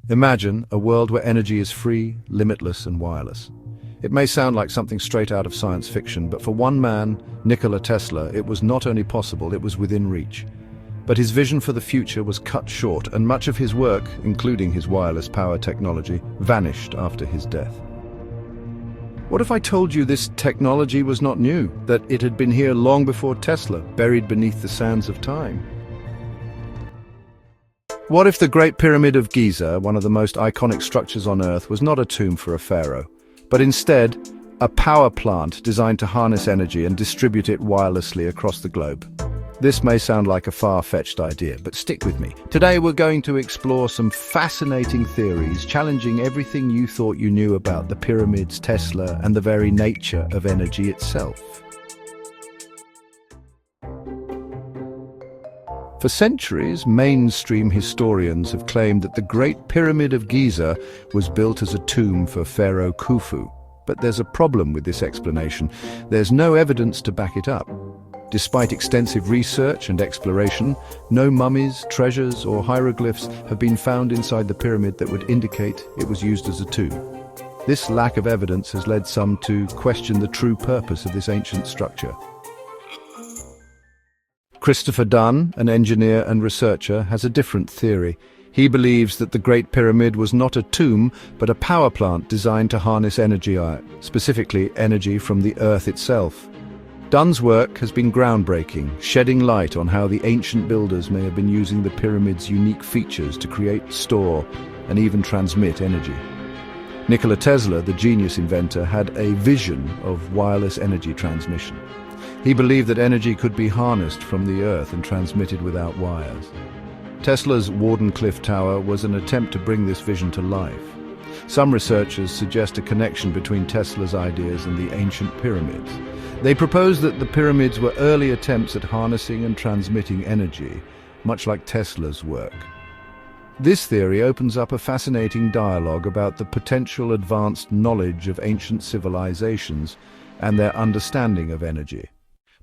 Imagine a world where energy is free, limitless, and wireless. It may sound like something straight out of science fiction, but for one man, Nikola Tesla, it was not only possible, it was within reach. But his vision for the future was cut short, and much of his work, including his wireless power technology, vanished after his death. What if I told you this technology was not new, that it had been here long before Tesla, buried beneath the sands of time? What if the Great Pyramid of Giza, one of the most iconic structures on Earth, was not a tomb for a pharaoh, but instead a power plant designed to harness energy and distribute it wirelessly across the globe? This may sound like a far-fetched idea, but stick with me. Today we're going to explore some fascinating theories, challenging everything you thought you knew about the pyramids, Tesla, and the very nature of energy itself. For centuries, mainstream historians have claimed that the Great Pyramid of Giza was built as a tomb for Pharaoh Khufu. But there's a problem with this explanation. There's no evidence to back it up. Despite extensive research and exploration, no mummies, treasures, or hieroglyphs have been found inside the pyramid that would indicate it was used as a tomb. This lack of evidence has led some to question the true purpose of this ancient structure. Christopher Dunn, an engineer and researcher, has a different theory. He believes that the Great Pyramid was not a tomb, but a power plant designed to harness energy, specifically energy from the Earth itself. Dunn's work has been groundbreaking, shedding light on how the ancient builders may have been using the pyramid's unique features to create, store, and even transmit energy. Nikola Tesla, the genius inventor, had a vision of wireless energy transmission. He believed that energy could be harnessed from the Earth and transmitted without wires. Tesla's Wardenclyffe Tower was an attempt to bring this vision to life. Some researchers suggest a connection between Tesla's ideas and the ancient pyramids. They propose that the pyramids were early attempts at harnessing and transmitting energy, much like Tesla's work. This theory opens up a fascinating dialogue about the potential advanced knowledge of ancient civilizations and their understanding of energy.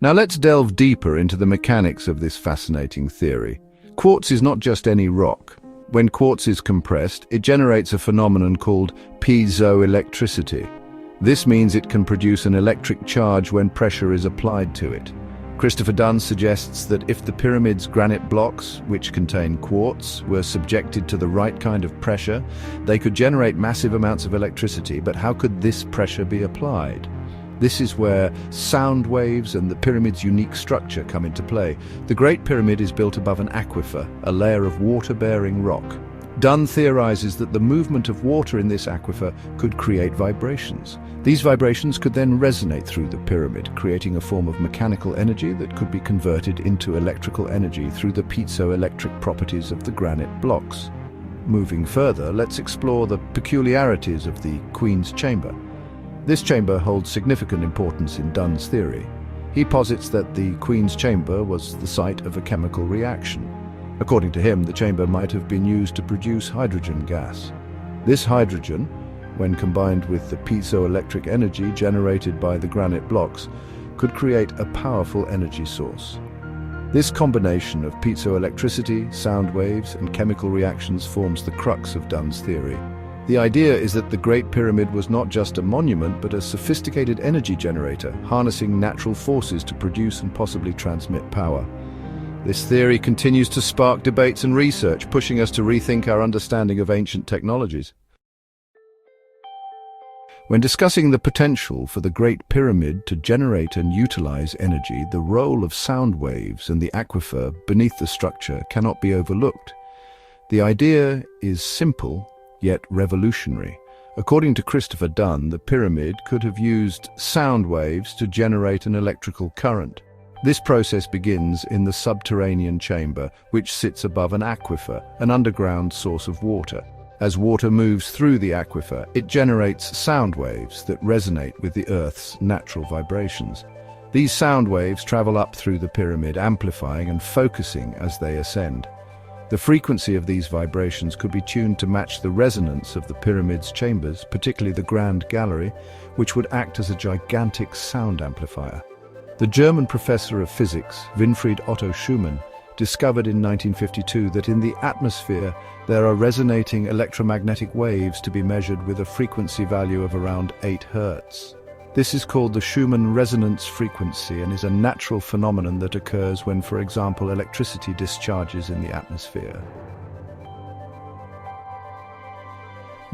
Now let's delve deeper into the mechanics of this fascinating theory. Quartz is not just any rock. When quartz is compressed, it generates a phenomenon called piezoelectricity. This means it can produce an electric charge when pressure is applied to it. Christopher Dunn suggests that if the pyramid's granite blocks, which contain quartz, were subjected to the right kind of pressure, they could generate massive amounts of electricity. But how could this pressure be applied? This is where sound waves and the pyramid's unique structure come into play. The Great Pyramid is built above an aquifer, a layer of water-bearing rock. Dunn theorizes that the movement of water in this aquifer could create vibrations. These vibrations could then resonate through the pyramid, creating a form of mechanical energy that could be converted into electrical energy through the piezoelectric properties of the granite blocks. Moving further, let's explore the peculiarities of the Queen's Chamber. This chamber holds significant importance in Dunn's theory. He posits that the Queen's Chamber was the site of a chemical reaction. According to him, the chamber might have been used to produce hydrogen gas. This hydrogen, when combined with the piezoelectric energy generated by the granite blocks, could create a powerful energy source. This combination of piezoelectricity, sound waves, and chemical reactions forms the crux of Dunn's theory. The idea is that the Great Pyramid was not just a monument, but a sophisticated energy generator, harnessing natural forces to produce and possibly transmit power. This theory continues to spark debates and research, pushing us to rethink our understanding of ancient technologies. When discussing the potential for the Great Pyramid to generate and utilize energy, the role of sound waves and the aquifer beneath the structure cannot be overlooked. The idea is simple, yet revolutionary. According to Christopher Dunn, the pyramid could have used sound waves to generate an electrical current. This process begins in the subterranean chamber, which sits above an aquifer, an underground source of water. As water moves through the aquifer, it generates sound waves that resonate with the Earth's natural vibrations. These sound waves travel up through the pyramid, amplifying and focusing as they ascend. The frequency of these vibrations could be tuned to match the resonance of the pyramid's chambers, particularly the Grand Gallery, which would act as a gigantic sound amplifier. The German professor of physics, Winfried Otto Schumann, discovered in 1952 that in the atmosphere there are resonating electromagnetic waves to be measured with a frequency value of around 8 Hz. This is called the Schumann resonance frequency and is a natural phenomenon that occurs when, for example, electricity discharges in the atmosphere.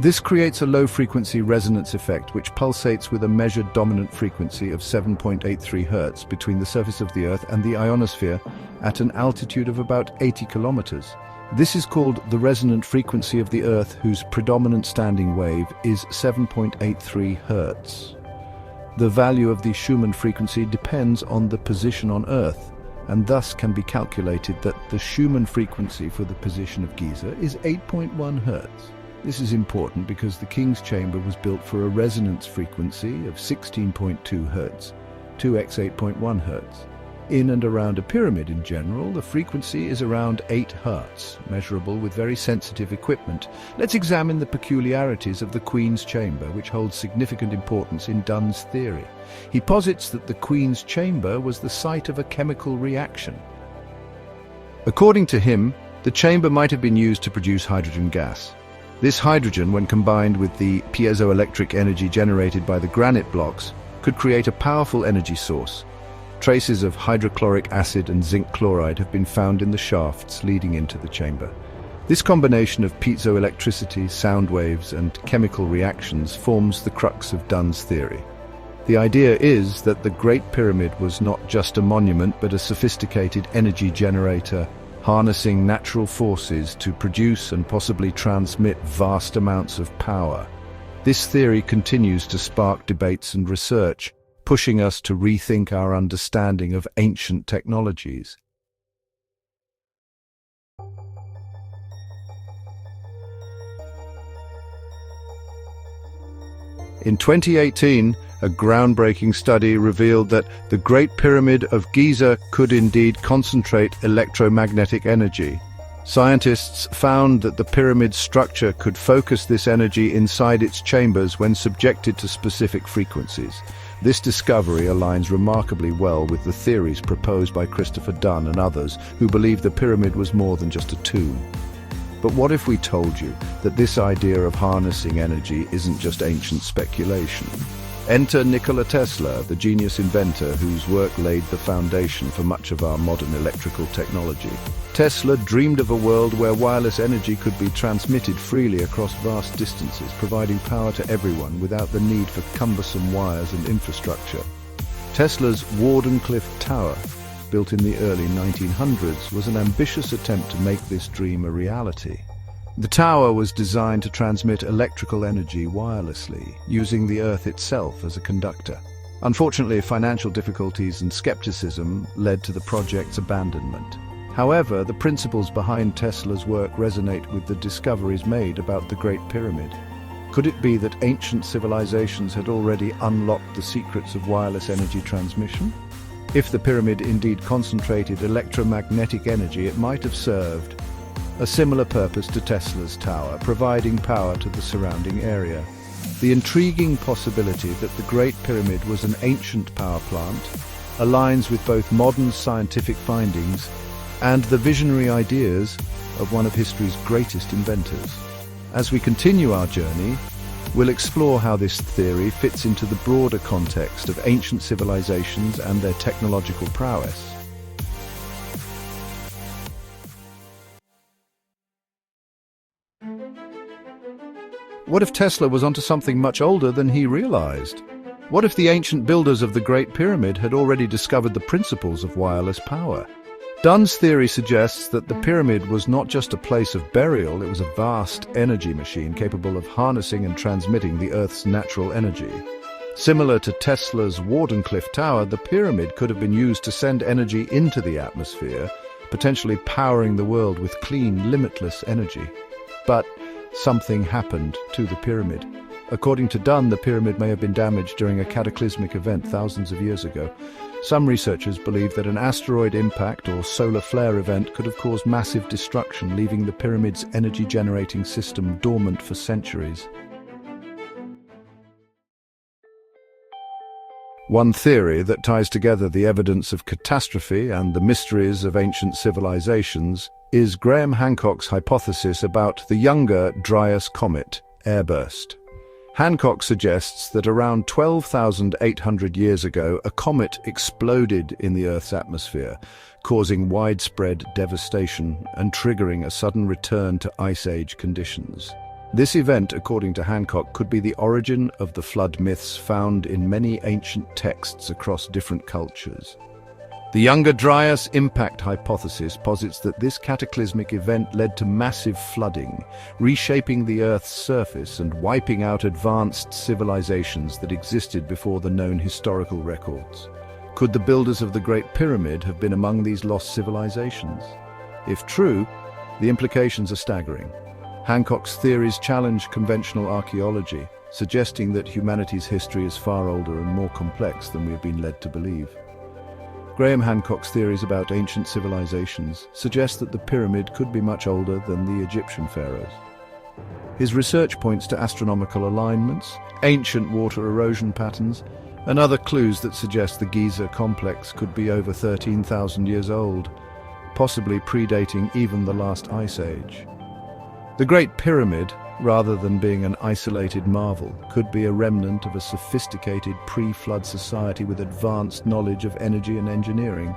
This creates a low-frequency resonance effect which pulsates with a measured dominant frequency of 7.83 Hz between the surface of the Earth and the ionosphere at an altitude of about 80 kilometers. This is called the resonant frequency of the Earth, whose predominant standing wave is 7.83 Hz. The value of the Schumann frequency depends on the position on Earth, and thus can be calculated that the Schumann frequency for the position of Giza is 8.1 Hz. This is important because the King's Chamber was built for a resonance frequency of 16.2 Hz, 2x 8.1 Hz. In and around a pyramid in general, the frequency is around 8 Hz, measurable with very sensitive equipment. Let's examine the peculiarities of the Queen's Chamber, which holds significant importance in Dunn's theory. He posits that the Queen's Chamber was the site of a chemical reaction. According to him, the chamber might have been used to produce hydrogen gas. This hydrogen, when combined with the piezoelectric energy generated by the granite blocks, could create a powerful energy source. Traces of hydrochloric acid and zinc chloride have been found in the shafts leading into the chamber. This combination of piezoelectricity, sound waves, and chemical reactions forms the crux of Dunn's theory. The idea is that the Great Pyramid was not just a monument but a sophisticated energy generator, harnessing natural forces to produce and possibly transmit vast amounts of power. This theory continues to spark debates and research, pushing us to rethink our understanding of ancient technologies. In 2018, a groundbreaking study revealed that the Great Pyramid of Giza could indeed concentrate electromagnetic energy. Scientists found that the pyramid's structure could focus this energy inside its chambers when subjected to specific frequencies. This discovery aligns remarkably well with the theories proposed by Christopher Dunn and others who believe the pyramid was more than just a tomb. But what if we told you that this idea of harnessing energy isn't just ancient speculation? Enter Nikola Tesla, the genius inventor whose work laid the foundation for much of our modern electrical technology. Tesla dreamed of a world where wireless energy could be transmitted freely across vast distances, providing power to everyone without the need for cumbersome wires and infrastructure. Tesla's Wardenclyffe Tower, built in the early 1900s, was an ambitious attempt to make this dream a reality. The tower was designed to transmit electrical energy wirelessly, using the Earth itself as a conductor. Unfortunately, financial difficulties and skepticism led to the project's abandonment. However, the principles behind Tesla's work resonate with the discoveries made about the Great Pyramid. Could it be that ancient civilizations had already unlocked the secrets of wireless energy transmission? If the pyramid indeed concentrated electromagnetic energy, it might have served a similar purpose to Tesla's tower, providing power to the surrounding area. The intriguing possibility that the Great Pyramid was an ancient power plant aligns with both modern scientific findings and the visionary ideas of one of history's greatest inventors. As we continue our journey, we'll explore how this theory fits into the broader context of ancient civilizations and their technological prowess. What if Tesla was onto something much older than he realized? What if the ancient builders of the Great Pyramid had already discovered the principles of wireless power? Dunn's theory suggests that the pyramid was not just a place of burial, it was a vast energy machine capable of harnessing and transmitting the Earth's natural energy. Similar to Tesla's Wardenclyffe Tower, the pyramid could have been used to send energy into the atmosphere, potentially powering the world with clean, limitless energy. But something happened to the pyramid. According to Dunn, the pyramid may have been damaged during a cataclysmic event thousands of years ago. Some researchers believe that an asteroid impact or solar flare event could have caused massive destruction, leaving the pyramid's energy-generating system dormant for centuries. One theory that ties together the evidence of catastrophe and the mysteries of ancient civilizations is Graham Hancock's hypothesis about the younger Dryas comet airburst. Hancock suggests that around 12,800 years ago, a comet exploded in the Earth's atmosphere, causing widespread devastation and triggering a sudden return to Ice Age conditions. This event, according to Hancock, could be the origin of the flood myths found in many ancient texts across different cultures. The younger Dryas impact hypothesis posits that this cataclysmic event led to massive flooding, reshaping the Earth's surface and wiping out advanced civilizations that existed before the known historical records. Could the builders of the Great Pyramid have been among these lost civilizations? If true, the implications are staggering. Hancock's theories challenge conventional archaeology, suggesting that humanity's history is far older and more complex than we have been led to believe. Graham Hancock's theories about ancient civilizations suggest that the pyramid could be much older than the Egyptian pharaohs. His research points to astronomical alignments, ancient water erosion patterns, and other clues that suggest the Giza complex could be over 13,000 years old, possibly predating even the last ice age. The Great Pyramid, rather than being an isolated marvel, could be a remnant of a sophisticated pre-flood society with advanced knowledge of energy and engineering.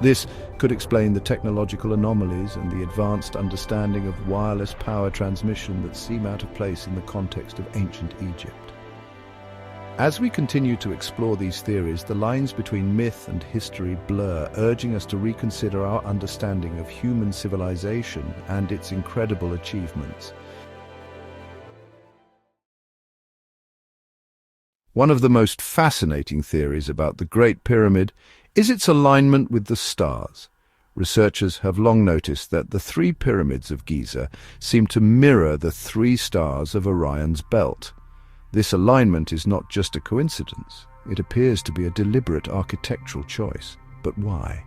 This could explain the technological anomalies and the advanced understanding of wireless power transmission that seem out of place in the context of ancient Egypt. As we continue to explore these theories, the lines between myth and history blur, urging us to reconsider our understanding of human civilization and its incredible achievements. One of the most fascinating theories about the Great Pyramid is its alignment with the stars. Researchers have long noticed that the three pyramids of Giza seem to mirror the three stars of Orion's belt. This alignment is not just a coincidence. It appears to be a deliberate architectural choice. But why?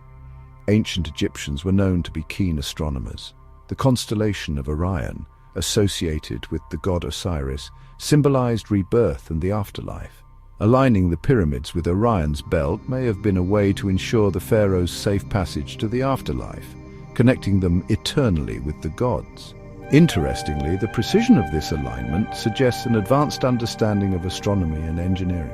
Ancient Egyptians were known to be keen astronomers. The constellation of Orion, associated with the god Osiris, symbolized rebirth and the afterlife. Aligning the pyramids with Orion's belt may have been a way to ensure the pharaoh's safe passage to the afterlife, connecting them eternally with the gods. Interestingly, the precision of this alignment suggests an advanced understanding of astronomy and engineering.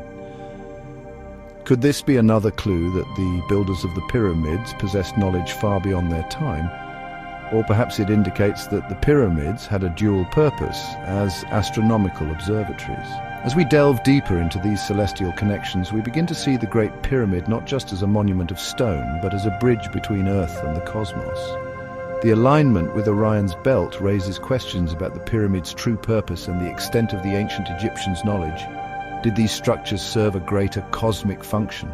Could this be another clue that the builders of the pyramids possessed knowledge far beyond their time? Or perhaps it indicates that the pyramids had a dual purpose as astronomical observatories. As we delve deeper into these celestial connections, we begin to see the Great Pyramid not just as a monument of stone, but as a bridge between Earth and the cosmos. The alignment with Orion's belt raises questions about the pyramid's true purpose and the extent of the ancient Egyptians' knowledge. Did these structures serve a greater cosmic function?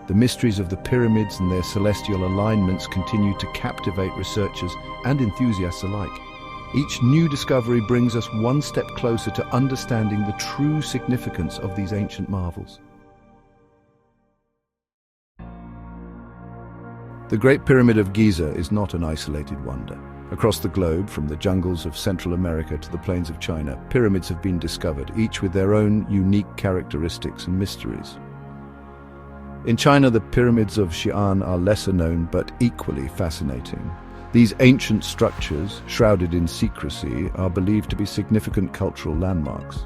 The mysteries of the pyramids and their celestial alignments continue to captivate researchers and enthusiasts alike. Each new discovery brings us one step closer to understanding the true significance of these ancient marvels. The Great Pyramid of Giza is not an isolated wonder. Across the globe, from the jungles of Central America to the plains of China, pyramids have been discovered, each with their own unique characteristics and mysteries. In China, the pyramids of Xi'an are lesser known but equally fascinating. These ancient structures, shrouded in secrecy, are believed to be significant cultural landmarks.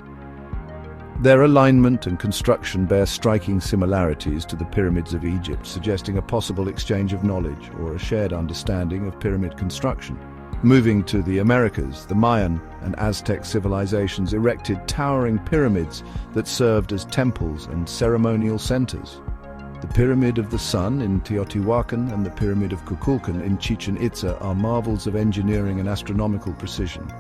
Their alignment and construction bear striking similarities to the pyramids of Egypt, suggesting a possible exchange of knowledge or a shared understanding of pyramid construction. Moving to the Americas, the Mayan and Aztec civilizations erected towering pyramids that served as temples and ceremonial centers. The Pyramid of the Sun in Teotihuacan and the Pyramid of Kukulkan in Chichen Itza are marvels of engineering and astronomical precision.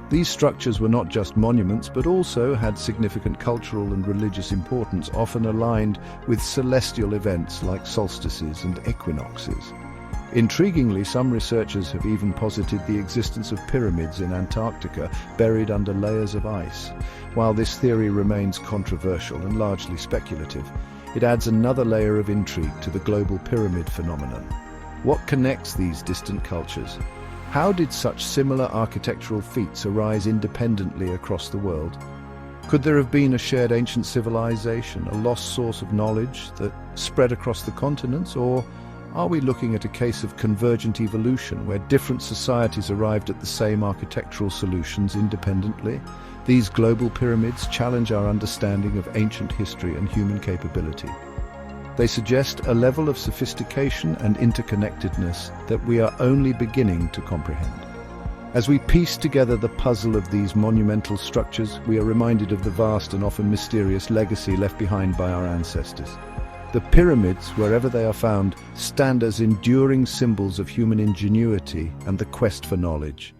These structures were not just monuments, but also had significant cultural and religious importance, often aligned with celestial events like solstices and equinoxes. Intriguingly, some researchers have even posited the existence of pyramids in Antarctica, buried under layers of ice. While this theory remains controversial and largely speculative, it adds another layer of intrigue to the global pyramid phenomenon. What connects these distant cultures? How did such similar architectural feats arise independently across the world? Could there have been a shared ancient civilization, a lost source of knowledge that spread across the continents, or are we looking at a case of convergent evolution where different societies arrived at the same architectural solutions independently? These global pyramids challenge our understanding of ancient history and human capability. They suggest a level of sophistication and interconnectedness that we are only beginning to comprehend. As we piece together the puzzle of these monumental structures, we are reminded of the vast and often mysterious legacy left behind by our ancestors. The pyramids, wherever they are found, stand as enduring symbols of human ingenuity and the quest for knowledge.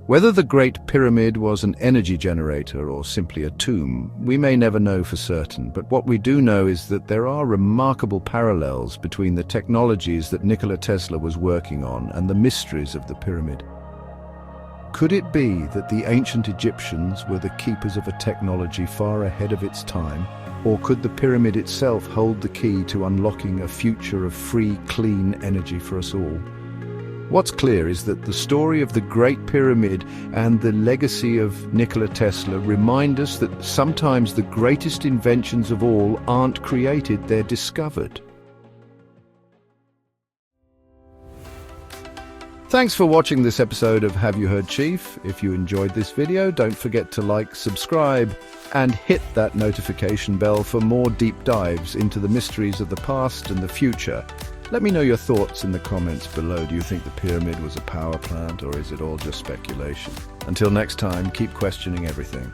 Whether the Great Pyramid was an energy generator or simply a tomb, we may never know for certain, but what we do know is that there are remarkable parallels between the technologies that Nikola Tesla was working on and the mysteries of the pyramid. Could it be that the ancient Egyptians were the keepers of a technology far ahead of its time, or could the pyramid itself hold the key to unlocking a future of free, clean energy for us all? What's clear is that the story of the Great Pyramid and the legacy of Nikola Tesla remind us that sometimes the greatest inventions of all aren't created, they're discovered. Thanks for watching this episode of Have You Heard Chief? If you enjoyed this video, don't forget to like, subscribe, and hit that notification bell for more deep dives into the mysteries of the past and the future. Let me know your thoughts in the comments below. Do you think the pyramid was a power plant, or is it all just speculation? Until next time, keep questioning everything.